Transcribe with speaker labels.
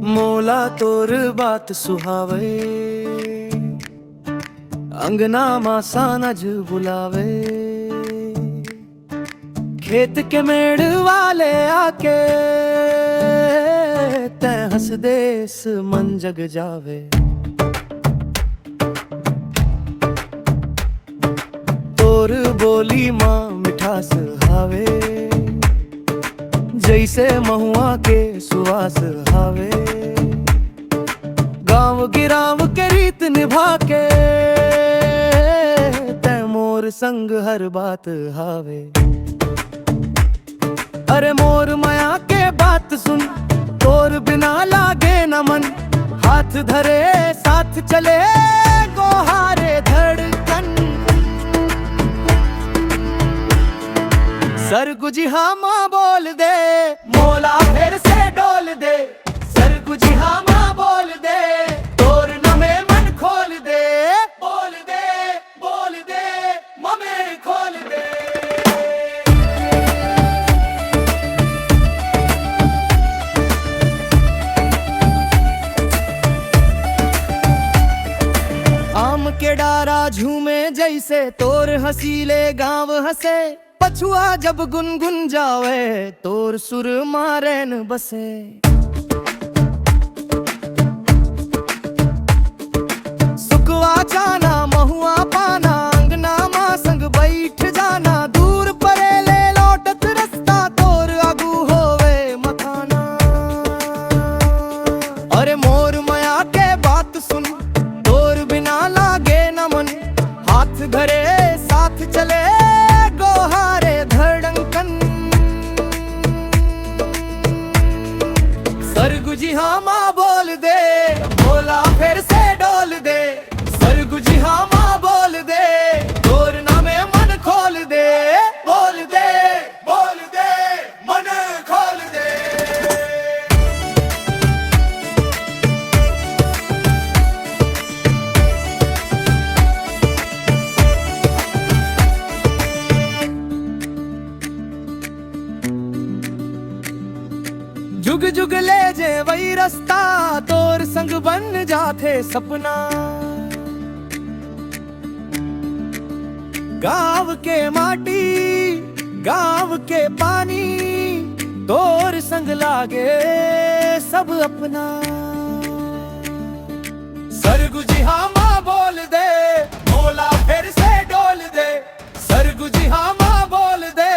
Speaker 1: मोला तोर बात सुहावे, अंगना मा सानज बुलावे। खेत के मेड़ वाले आके तै हंस देस मन जग जावे। तोर बोली माँ मिठास हावे, जैसे महुआ के सुवास हावे। गाँव गिराव के रीत निभा के तै मोर संग हर बात हावे। अरे मोर माया के बात सुन, तोर बिना लागे न मन। हाथ धरे साथ चले गोहारे धड़कन। सरगुजी हाँ माँ बोल दे, मोला फिर से डोल दे। सरगुजी हाँ माँ बोल दे, तोर नमे मन खोल दे। बोल दे ममे खोल दे। आम के डारा झूमे जैसे तोर हसीले गाँव हंसे। पछुआ जब गुनगुन जावे तोर सुर मारे न बसे। सुकवा जाना महुआ पाना, अंगना माँ संग बैठ जाना। दूर परे ले लौटत रास्ता तोर आगू होवे मखाना। अरे मोर माया के बात सुन, तोर बिना लागे न मन। हाथ धरे साथ चले गोहारे धड़कन। सरगुजी हाँ माँ बोल दे, बोला फिर से डोल दे। सरगुजी हाँ माँ बोल दे, तोर नामे मन खोल दे। बोल दे मन खोल दे। जुग जुग ले जे वही रास्ता, तोर संग बन जाते सपना। गाँव के माटी गाँव के पानी, तोर संग लागे सब अपना। सरगुजी हाँ माँ बोल दे, मोला फिर से डोल दे। सरगुजी हाँ माँ बोल दे,